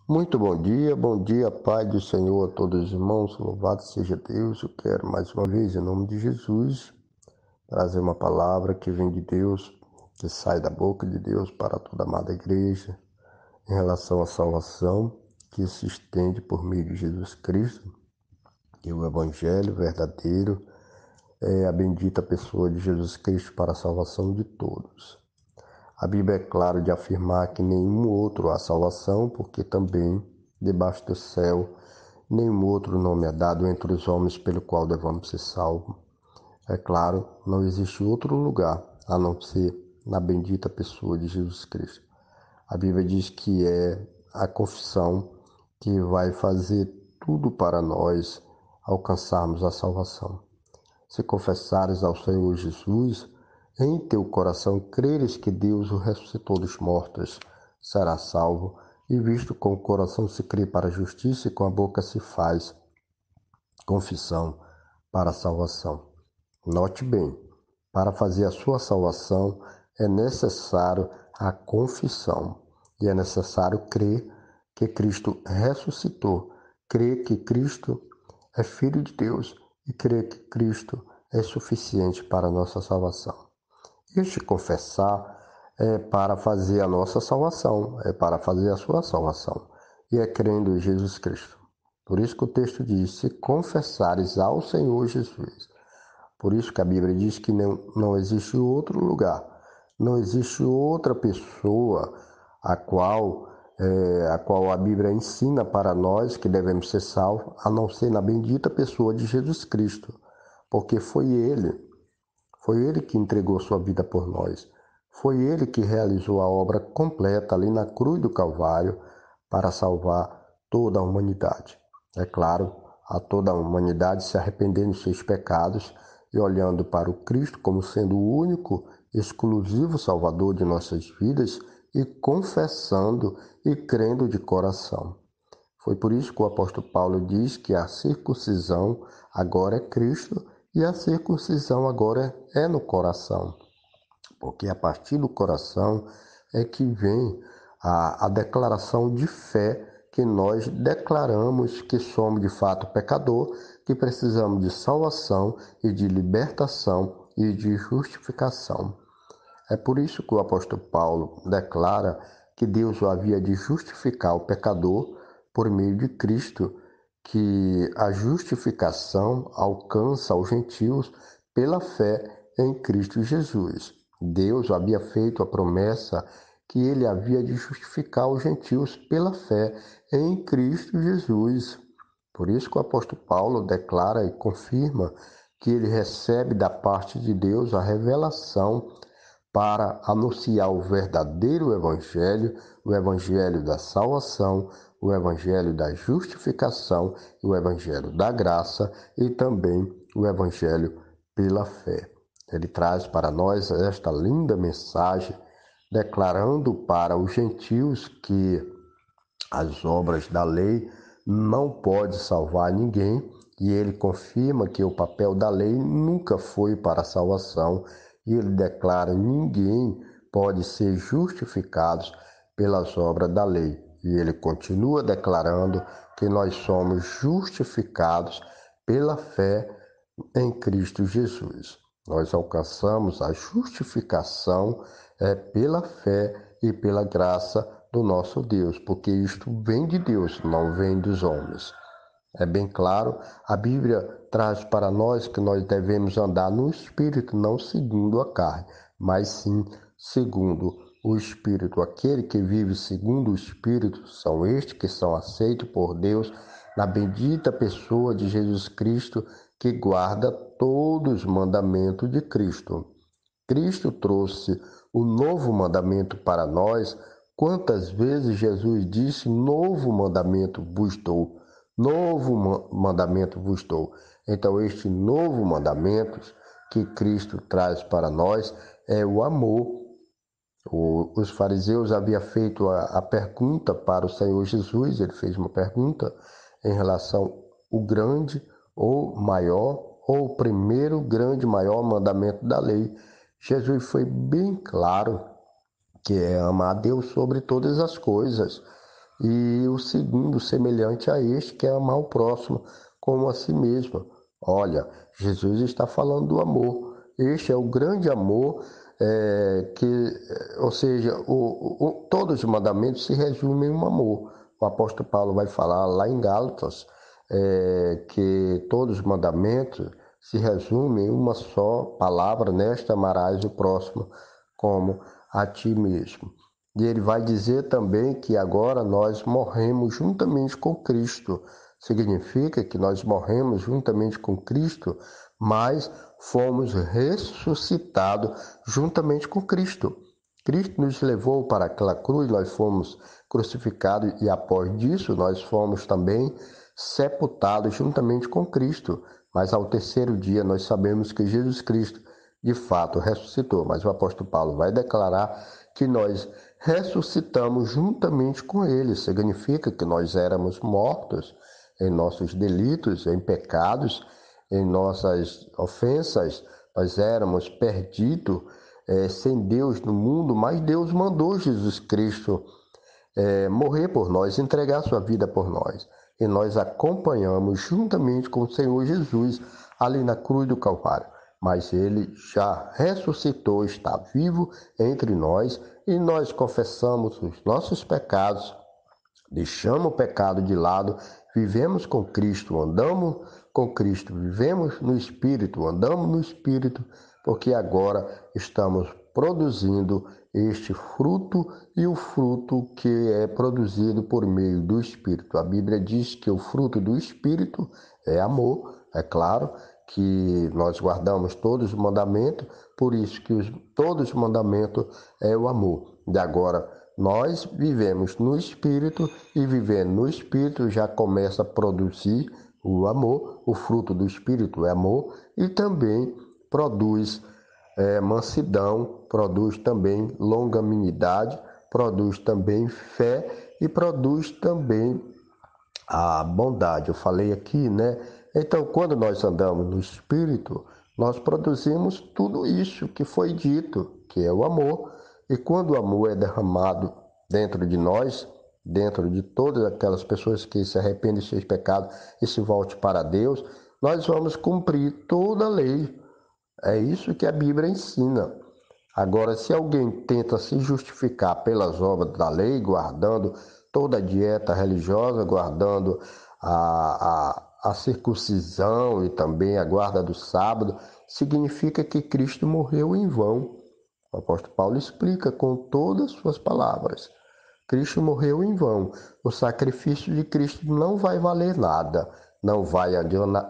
Muito bom dia, Pai do Senhor a todos os irmãos, louvado seja Deus. Eu quero mais uma vez, em nome de Jesus, trazer uma palavra que vem de Deus, que sai da boca de Deus para toda a amada igreja, em relação à salvação que se estende por meio de Jesus Cristo, e o Evangelho verdadeiro é a bendita pessoa de Jesus Cristo para a salvação de todos. A Bíblia é clara de afirmar que nenhum outro há salvação, porque também, debaixo do céu, nenhum outro nome é dado entre os homens pelo qual devamos ser salvos. É claro, não existe outro lugar a não ser na bendita pessoa de Jesus Cristo. A Bíblia diz que é a confissão que vai fazer tudo para nós alcançarmos a salvação. Se confessares ao Senhor Jesus, em teu coração creres que Deus o ressuscitou dos mortos, serás salvo, e visto com o coração se crê para a justiça e com a boca se faz confissão para a salvação. Note bem, para fazer a sua salvação é necessário a confissão, e é necessário crer que Cristo ressuscitou, crer que Cristo é Filho de Deus e crer que Cristo é suficiente para a nossa salvação. Este confessar é para fazer a nossa salvação, é para fazer a sua salvação, e é crendo em Jesus Cristo. Por isso que o texto diz, se confessares ao Senhor Jesus. Por isso que a Bíblia diz que não existe outro lugar, não existe outra pessoa a qual, a Bíblia ensina para nós que devemos ser salvos, a não ser na bendita pessoa de Jesus Cristo, porque foi Ele que entregou sua vida por nós, foi Ele que realizou a obra completa ali na cruz do Calvário para salvar toda a humanidade. É claro, a toda a humanidade se arrependendo de seus pecados e olhando para o Cristo como sendo o único, exclusivo Salvador de nossas vidas e confessando e crendo de coração. Foi por isso que o apóstolo Paulo diz que a circuncisão agora é Cristo e a circuncisão agora é no coração, porque a partir do coração é que vem a declaração de fé que nós declaramos que somos de fato pecador, que precisamos de salvação e de libertação e de justificação. É por isso que o apóstolo Paulo declara que Deus o havia de justificar o pecador por meio de Cristo, que a justificação alcança os gentios pela fé em Cristo Jesus. Deus havia feito a promessa que ele havia de justificar os gentios pela fé em Cristo Jesus. Por isso que o apóstolo Paulo declara e confirma que ele recebe da parte de Deus a revelação para anunciar o verdadeiro evangelho, o evangelho da salvação, o evangelho da justificação, o evangelho da graça e também o evangelho pela fé. Ele traz para nós esta linda mensagem, declarando para os gentios que as obras da lei não podem salvar ninguém, e ele confirma que o papel da lei nunca foi para a salvação, e ele declara que ninguém pode ser justificado pelas obras da lei. E ele continua declarando que nós somos justificados pela fé em Cristo Jesus. Nós alcançamos a justificação pela fé e pela graça do nosso Deus, porque isto vem de Deus, não vem dos homens. É bem claro, a Bíblia traz para nós que nós devemos andar no Espírito, não segundo a carne, mas sim segundo o Espírito. Aquele que vive segundo o Espírito são estes que são aceitos por Deus na bendita pessoa de Jesus Cristo, que guarda todos os mandamentos de Cristo. Cristo trouxe o novo mandamento para nós. Quantas vezes Jesus disse: novo mandamento vos dou, novo mandamento vos dou. Então, este novo mandamento que Cristo traz para nós é o amor. Os fariseus haviam feito a pergunta para o Senhor Jesus, ele fez uma pergunta em relação ao grande ou maior, ou o primeiro grande maior mandamento da lei. Jesus foi bem claro que é amar a Deus sobre todas as coisas. E o segundo, semelhante a este, que é amar o próximo como a si mesmo. Olha, Jesus está falando do amor. Este é o grande amor, ou seja, todos os mandamentos se resumem em um amor. O apóstolo Paulo vai falar lá em Gálatas que todos os mandamentos se resumem em uma só palavra: nesta amarás o próximo como a ti mesmo. E ele vai dizer também que agora nós morremos juntamente com Cristo. Significa que nós morremos juntamente com Cristo, mas fomos ressuscitados juntamente com Cristo. Cristo nos levou para aquela cruz, nós fomos crucificados e após disso nós fomos também sepultados juntamente com Cristo. Mas ao terceiro dia nós sabemos que Jesus Cristo de fato ressuscitou. Mas o apóstolo Paulo vai declarar que nós ressuscitamos juntamente com ele. Significa que nós éramos mortos em nossos delitos, em pecados, em nossas ofensas. Nós éramos perdidos sem Deus no mundo, mas Deus mandou Jesus Cristo morrer por nós, entregar sua vida por nós. E nós acompanhamos juntamente com o Senhor Jesus ali na cruz do Calvário. Mas ele já ressuscitou, está vivo entre nós, e nós confessamos os nossos pecados, deixamos o pecado de lado, vivemos com Cristo, andamos com Cristo, vivemos no Espírito, andamos no Espírito, porque agora estamos produzindo este fruto, e o fruto que é produzido por meio do Espírito. A Bíblia diz que o fruto do Espírito é amor, é claro, que nós guardamos todos os mandamentos, por isso que todos os mandamentos é o amor. E agora nós vivemos no Espírito, e vivendo no Espírito já começa a produzir o amor. O fruto do Espírito é amor, e também produz mansidão, produz também longanimidade, produz também fé e produz também a bondade. Eu falei aqui, né? Então, quando nós andamos no Espírito, nós produzimos tudo isso que foi dito, que é o amor. E quando o amor é derramado dentro de nós, dentro de todas aquelas pessoas que se arrependem de seus pecados e se voltem para Deus, nós vamos cumprir toda a lei. É isso que a Bíblia ensina. Agora, se alguém tenta se justificar pelas obras da lei, guardando toda a dieta religiosa, guardando a circuncisão e também a guarda do sábado, significa que Cristo morreu em vão. O apóstolo Paulo explica com todas as suas palavras. Cristo morreu em vão. O sacrifício de Cristo não vai valer nada, não vai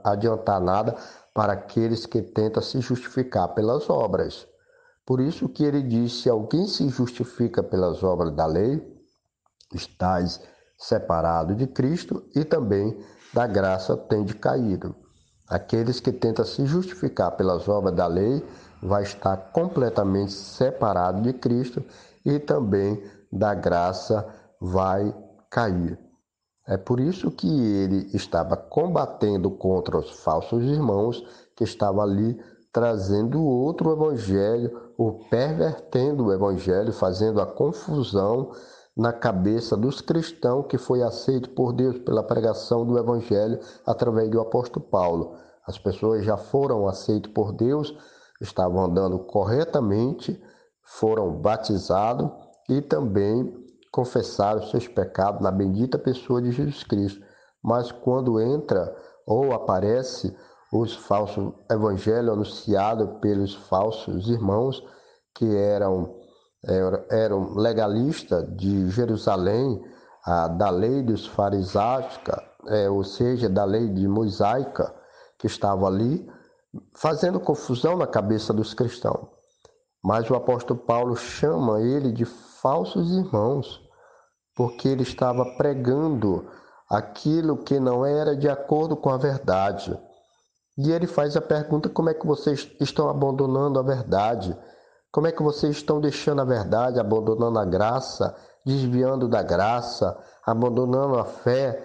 adiantar nada para aqueles que tentam se justificar pelas obras. Por isso que ele diz: se alguém se justifica pelas obras da lei, estás separado de Cristo, e também da graça tende caído. Aqueles que tentam se justificar pelas obras da lei vai estar completamente separado de Cristo, e também da graça vai cair. É por isso que ele estava combatendo contra os falsos irmãos que estavam ali trazendo outro evangelho, ou pervertendo o evangelho, fazendo a confusão na cabeça dos cristãos que foi aceito por Deus pela pregação do evangelho através do apóstolo Paulo. As pessoas já foram aceitas por Deus, estavam andando corretamente, foram batizados e também confessaram seus pecados na bendita pessoa de Jesus Cristo. Mas quando entra ou aparece os falsos evangelhos anunciados pelos falsos irmãos que eram legalistas de Jerusalém, da lei dos farisaicos, ou seja, da lei de mosaica, que estava ali fazendo confusão na cabeça dos cristãos. Mas o apóstolo Paulo chama ele de falsos irmãos, porque ele estava pregando aquilo que não era de acordo com a verdade. E ele faz a pergunta: como é que vocês estão abandonando a verdade? Como é que vocês estão deixando a verdade, abandonando a graça, desviando da graça, abandonando a fé,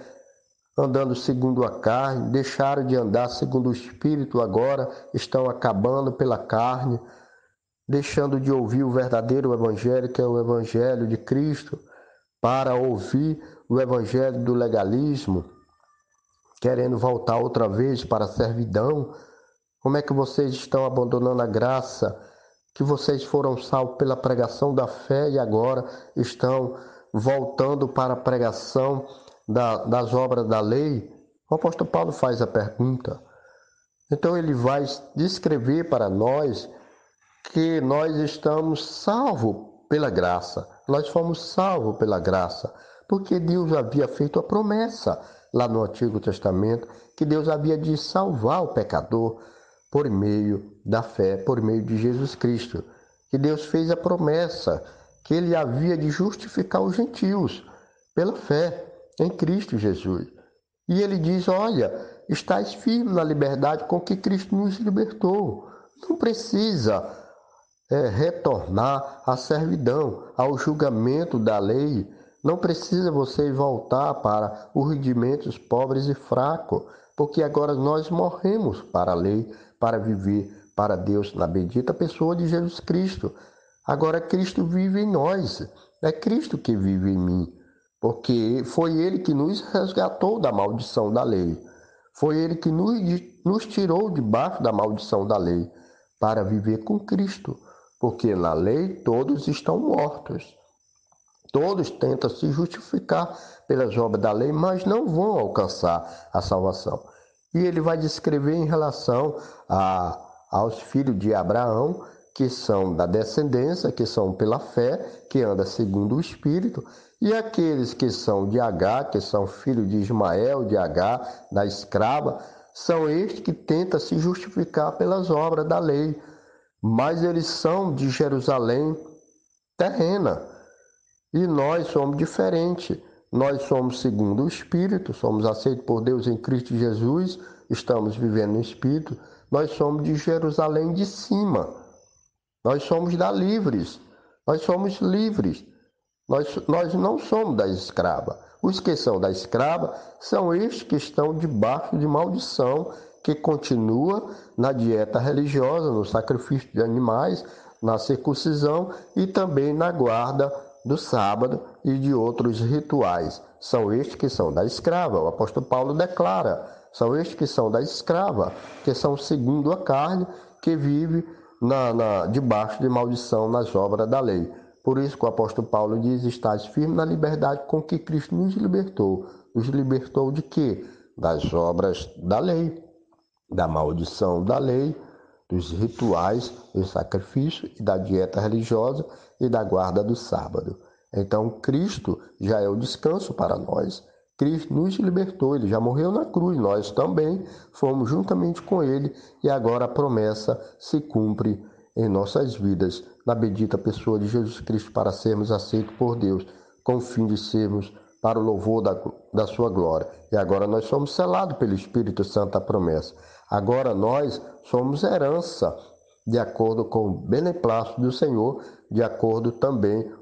andando segundo a carne, deixaram de andar segundo o Espírito, agora estão acabando pela carne, deixando de ouvir o verdadeiro Evangelho, que é o Evangelho de Cristo, para ouvir do evangelho do legalismo, querendo voltar outra vez para a servidão? Como é que vocês estão abandonando a graça? Que vocês foram salvos pela pregação da fé e agora estão voltando para a pregação das obras da lei? O apóstolo Paulo faz a pergunta. Então ele vai descrever para nós que nós estamos salvos pela graça. Nós fomos salvos pela graça, porque Deus havia feito a promessa lá no Antigo Testamento, que Deus havia de salvar o pecador por meio da fé, por meio de Jesus Cristo. Que Deus fez a promessa que ele havia de justificar os gentios pela fé em Cristo Jesus. E ele diz, olha, estais firme na liberdade com que Cristo nos libertou. Não precisa retornar à servidão, ao julgamento da lei. Não precisa você voltar para os rudimentos pobres e fracos, porque agora nós morremos para a lei, para viver para Deus na bendita pessoa de Jesus Cristo. Agora Cristo vive em nós, é Cristo que vive em mim, porque foi Ele que nos resgatou da maldição da lei. Foi Ele que nos tirou debaixo da maldição da lei para viver com Cristo, porque na lei todos estão mortos. Todos tentam se justificar pelas obras da lei, mas não vão alcançar a salvação. E ele vai descrever em relação aos filhos de Abraão, que são da descendência, que são pela fé, que anda segundo o Espírito, e aqueles que são de Agar, que são filhos de Ismael, de Agar, da escrava, são estes que tentam se justificar pelas obras da lei, mas eles são de Jerusalém terrena, e nós somos diferentes. Nós somos segundo o Espírito, somos aceitos por Deus em Cristo Jesus, estamos vivendo no Espírito. Nós somos de Jerusalém de cima. Nós somos da livres. Nós somos livres. Nós não somos da escrava. Os que são da escrava são estes que estão debaixo de maldição, que continua na dieta religiosa, no sacrifício de animais, na circuncisão e também na guarda do sábado e de outros rituais. São estes que são da escrava. O apóstolo Paulo declara, são estes que são da escrava, que são segundo a carne, que vive debaixo de maldição nas obras da lei. Por isso que o apóstolo Paulo diz, estais firme na liberdade com que Cristo nos libertou. Nos libertou de quê? Das obras da lei, da maldição da lei, dos rituais, do sacrifício e da dieta religiosa e da guarda do sábado. Então, Cristo já é o descanso para nós. Cristo nos libertou, Ele já morreu na cruz, nós também fomos juntamente com Ele e agora a promessa se cumpre em nossas vidas, na bendita pessoa de Jesus Cristo, para sermos aceitos por Deus, com o fim de sermos para o louvor da sua glória. E agora nós somos selados pelo Espírito Santo a promessa. Agora nós somos herança, de acordo com o beneplácito do Senhor, de acordo também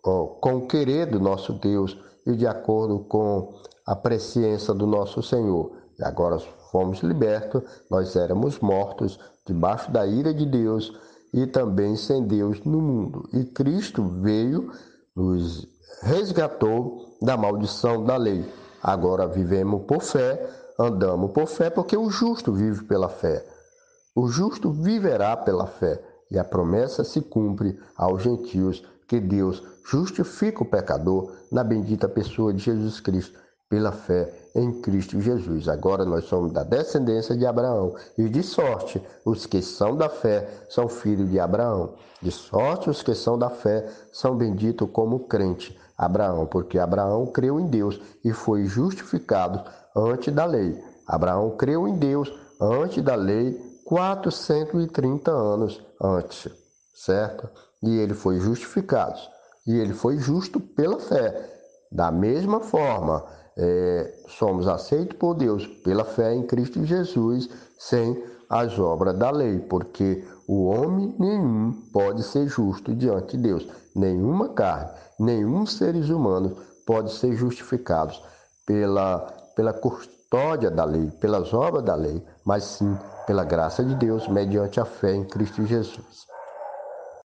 com o querer do nosso Deus e de acordo com a presciência do nosso Senhor. E agora fomos libertos, nós éramos mortos debaixo da ira de Deus e também sem Deus no mundo. E Cristo veio, nos resgatou da maldição da lei. Agora vivemos por fé, andamos por fé, porque o justo vive pela fé. O justo viverá pela fé, e a promessa se cumpre aos gentios, que Deus justifica o pecador na bendita pessoa de Jesus Cristo, pela fé em Cristo Jesus. Agora nós somos da descendência de Abraão, e de sorte os que são da fé são filhos de Abraão. De sorte os que são da fé são benditos como crente Abraão, porque Abraão creu em Deus e foi justificado antes da lei. Abraão creu em Deus antes da lei, 430 anos antes, certo? E ele foi justificado, e ele foi justo pela fé. Da mesma forma, somos aceitos por Deus pela fé em Cristo Jesus, sem as obras da lei, porque o homem nenhum pode ser justo diante de Deus. Nenhuma carne, nenhum seres humanos pode ser justificado pela custódia da lei, pelas obras da lei, mas sim pela graça de Deus, mediante a fé em Cristo Jesus.